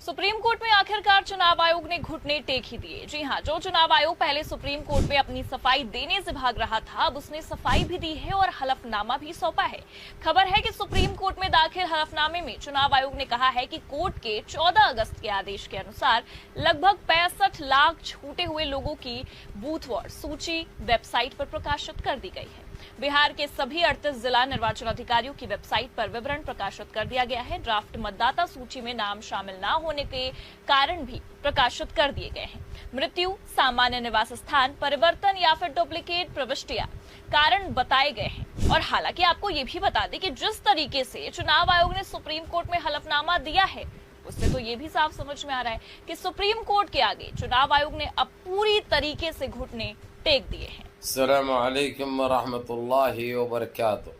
Supreme court में आखिरकार चुनाव आयोग ने घुटने टेक ही दिए। जी हां, जो चुनाव आयोग पहले सुप्रीम कोर्ट में अपनी सफाई देने से भाग रहा था, अब उसने सफाई भी दी है और हलफनामा भी सौंपा है। खबर है कि सुप्रीम कोर्ट में दाखिल हलफनामे में चुनाव आयोग ने कहा है कि कोर्ट के 14 अगस्त के आदेश के अनुसार लगभग 65 लाख छूटे हुए लोगों की बूथवार सूची वेबसाइट पर प्रकाशित कर दी गई है। बिहार के सभी 38 जिला निर्वाचन अधिकारियों की वेबसाइट पर विवरण प्रकाशित कर दिया गया है। ड्राफ्ट मतदाता सूची में नाम शामिल न होने के कारण भी प्रकाशित कर दिए गए हैं। मृत्यु, सामान्य निवास स्थान परिवर्तन या फिर डुप्लीकेट प्रविष्टियां कारण बताए गए हैं। और हालांकि आपको ये भी बता दें कि जिस तरीके से चुनाव आयोग ने सुप्रीम कोर्ट में हलफनामा दिया है, उससे तो ये भी साफ समझ में आ रहा है कि सुप्रीम कोर्ट के आगे चुनाव आयोग ने अब पूरी तरीके से घुटने टेक दिए हैं। अस्सलामु अलैकुम वरहमतुल्लाहि वबरकातुहू।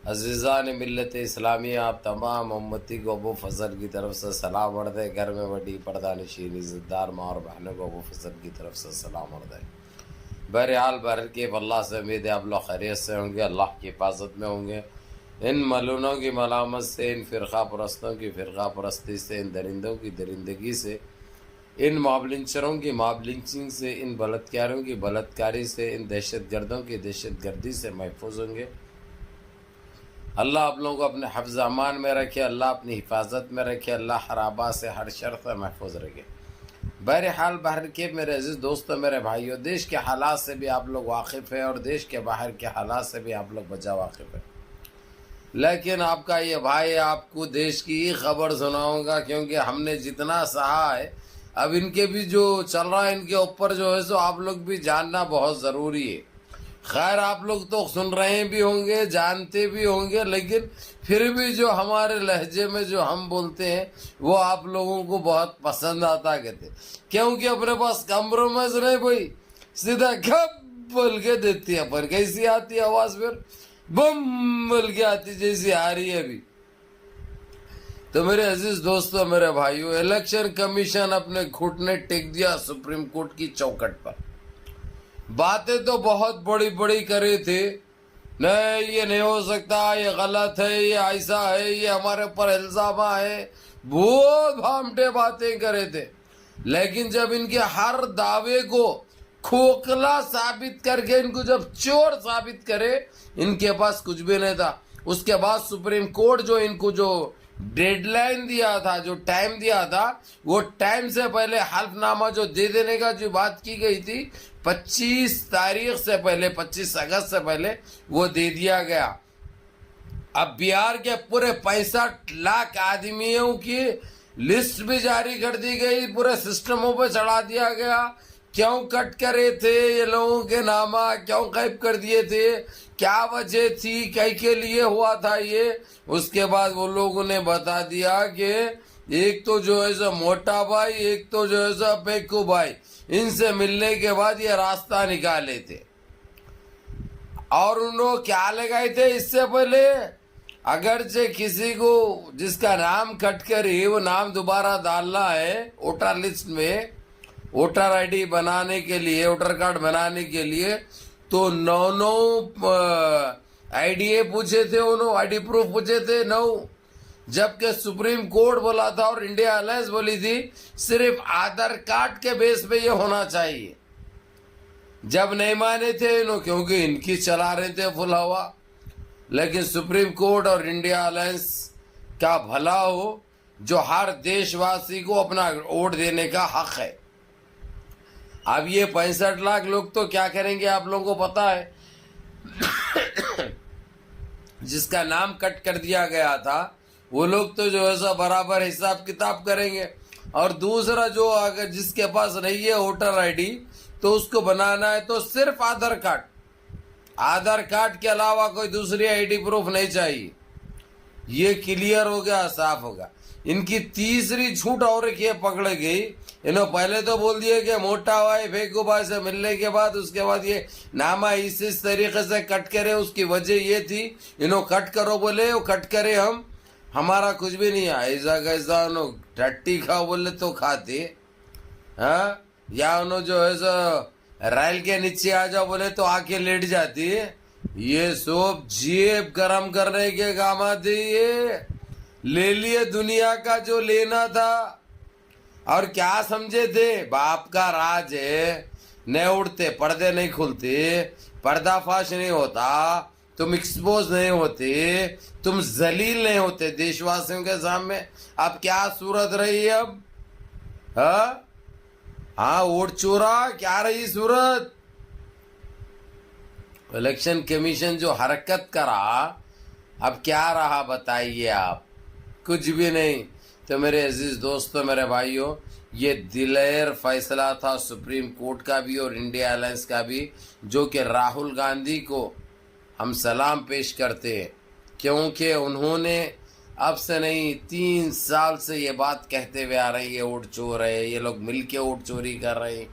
अज़ीज़ान मिल्लत इस्लामी, आप तमाम उम्मती को अबू फजल की तरफ से सलाम अर्द है। घर में बड़ी पर्दानशीन इज़्ज़तदार माँ और बहनों को अबू फजल की तरफ से सलाम अर्द है। बहरहाल बहरकेब अल्लाह से उम्मीद है आप लोग खैरियत से होंगे, अल्लाह की हिफाजत में होंगे। इन मलूनों की मलामत से, इन फ़िरक़ा परस्तों की फ़िरक़ा परस्ती से, इन दरिंदों की दरिंदगी से, इन मॉबलिंचरों की मॉबलिंचिंग से, इन बलात्कारियों की बलात्कारी से, इन दहशतगर्दों की दहशतगर्दी से महफूज होंगे। अल्लाह आप लोगों को अपने हफ्ज़ अमान में रखे, अल्लाह अपनी हिफाजत में रखे, अल्लाह हर आबा से हर शर से महफूज रखे। बहरहाल बाहर के मेरे अजीज़ दोस्तों, मेरे भाइयों, देश के हालात से भी आप लोग वाकिफ़ हैं और देश के बाहर के हालात से भी आप लोग बचा वाकिफ़ है। लेकिन आपका ये भाई आपको देश की ही खबर सुनाऊँगा, क्योंकि हमने जितना सहा है, अब इनके भी जो चल रहा है इनके ऊपर जो है सो आप लोग भी जानना बहुत ज़रूरी है। खैर आप लोग तो सुन रहे भी होंगे, जानते भी होंगे, लेकिन फिर भी जो हमारे लहजे में जो हम बोलते हैं वो आप लोगों को बहुत पसंद आता कहते, क्योंकि अपने पास कम्प्रोमाइज़ नहीं भाई, सीधा खप बोल के देती है। पर कैसी आती है आवाज़, फिर बम बोल के आती जैसी आ रही है अभी। तो मेरे अजीज दोस्तों, मेरे भाइयों, इलेक्शन कमीशन अपने घुटने टेक दिया सुप्रीम कोर्ट की चौखट पर। बातें तो बहुत बड़ी बड़ी करे थे, नहीं ये नहीं हो सकता, ये गलत है, ये ऐसा है, ये हमारे ऊपर इल्जाम है, बहुत भामटे बातें करे थे। लेकिन जब इनके हर दावे को खोखला साबित करके इनको जब चोर साबित करे, इनके पास कुछ भी नहीं था। उसके बाद सुप्रीम कोर्ट जो इनको जो डेडलाइन दिया था, जो टाइम दिया था, वो टाइम से पहले हल्फनामा जो दे देने का जो बात की गई थी 25 तारीख से पहले, 25 अगस्त से पहले वो दे दिया गया। अब बिहार के पूरे 65 लाख आदमियों की लिस्ट भी जारी कर दी गई, पूरे सिस्टमों पे चढ़ा दिया गया। क्यों कट करे थे ये लोगों के नामा, क्यों गायब कर दिए थे, क्या वजह थी, कई के लिए हुआ था ये। उसके बाद वो लोगों ने बता दिया कि एक तो जो है सो मोटा भाई, एक तो जो है सो पेकू भाई, इनसे मिलने के बाद ये रास्ता निकाले थे। और उन्होंने क्या लगाए थे इससे पहले, अगर से किसी को जिसका नाम कट कर ही वो नाम दोबारा डालना है वोटर लिस्ट में, वोटर आईडी बनाने के लिए, वोटर कार्ड बनाने के लिए, तो 9 आईडीए पूछे थे, उन्होंने आईडी प्रूफ पूछे थे 9। जबकि सुप्रीम कोर्ट बोला था और इंडिया अलायंस बोली थी सिर्फ आधार कार्ड के बेस पे ये होना चाहिए। जब नहीं माने थे इन्होंने, क्योंकि इनकी चला रहे थे फुल हवा। लेकिन सुप्रीम कोर्ट और इंडिया अलायंस का भला हो, जो हर देशवासी को अपना वोट देने का हक है। अब ये 65 लाख लोग तो क्या करेंगे आप लोगों को पता है। जिसका नाम कट कर दिया गया था वो लोग तो जो है सो बराबर हिसाब किताब करेंगे। और दूसरा जो अगर जिसके पास नहीं है वोटर आईडी, तो उसको बनाना है तो सिर्फ आधार कार्ड, आधार कार्ड के अलावा कोई दूसरी आईडी प्रूफ नहीं चाहिए। ये क्लियर हो गया, साफ होगा। इनकी तीसरी छूट और ये पकड़ गई, इन्होंने पहले तो बोल दिया कि मोटा भाई फेंकू भाई से मिलने के बाद उसके बाद ये नामा इस तरीके से कट करे। उसकी वजह ये थी, इन्हों कट करो बोले, वो कट करे, हम हमारा कुछ भी नहीं है, ऐसा कैसा उन्होंने टट्टी खाओ बोले तो खाते, हाँ, या उन्होंने जो है सो रेल के नीचे आ जाओ बोले तो आके लेट जाती है। ये सब जेब गरम करने के काम आते, ये ले लिए दुनिया का जो लेना था। और क्या समझे थे, बाप का राज है, नहीं उड़ते, पर्दे नहीं खुलते, पर्दाफाश नहीं होता, तुम एक्सपोज नहीं होते, तुम जलील नहीं होते देशवासियों के सामने। अब क्या सूरत रही अब? हाँ वोट चोरा क्या रही सूरत? इलेक्शन कमीशन जो हरकत करा, अब क्या रहा बताइए आप? कुछ भी नहीं। तो मेरे अजीज दोस्तों, मेरे भाइयों, ये दिलेर फैसला था सुप्रीम कोर्ट का भी और इंडिया अलायंस का भी, जो कि राहुल गांधी को हम सलाम पेश करते हैं, क्योंकि उन्होंने अब से नहीं 3 साल से ये बात कहते हुए आ रहे हैं, ये वोट चोर है, ये लोग मिल के वोट चोरी कर रहे हैं,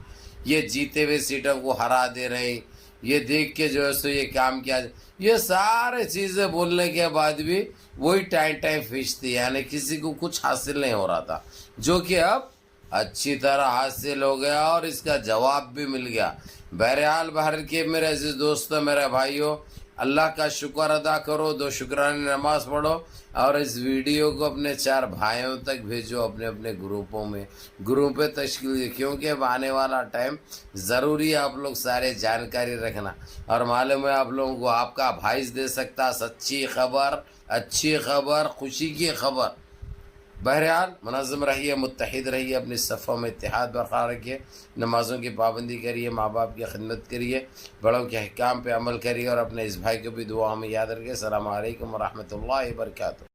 ये जीते हुए सीटों को हरा दे रहे हैं, ये देख के जो है सो ये काम किया। ये सारे चीज़ें बोलने के बाद भी वही टाइम फिश थी, यानी किसी को कुछ हासिल नहीं हो रहा था, जो कि अब अच्छी तरह हासिल हो गया और इसका जवाब भी मिल गया। बहरहाल भारत के मेरे अजीज दोस्तों, मेरे भाइयों, अल्लाह का शुक्र अदा करो, 2 शुक्रानी नमाज पढ़ो और इस वीडियो को अपने 4 भाइयों तक भेजो, अपने अपने ग्रुपों में, ग्रुप तश्कील दे, क्योंकि अब आने वाला टाइम ज़रूरी है आप लोग सारे जानकारी रखना। और मालूम है आप लोगों को आपका भाई दे सकता सच्ची खबर, अच्छी खबर, खुशी की खबर। बहरहाल मुनज़्ज़म रहिए, मुत्तहिद रहिए, अपनी सफ़ों में इत्तेहाद बरकरार रखिए, नमाज़ों की पाबंदी करिए, माँ बाप की खिदमत करिए, बड़ों के अहकाम पे अमल करिए और अपने इस भाई को भी दुआ में याद रखिए। अस्सलामु अलैकुम व रहमतुल्लाहि व बरकातुहू।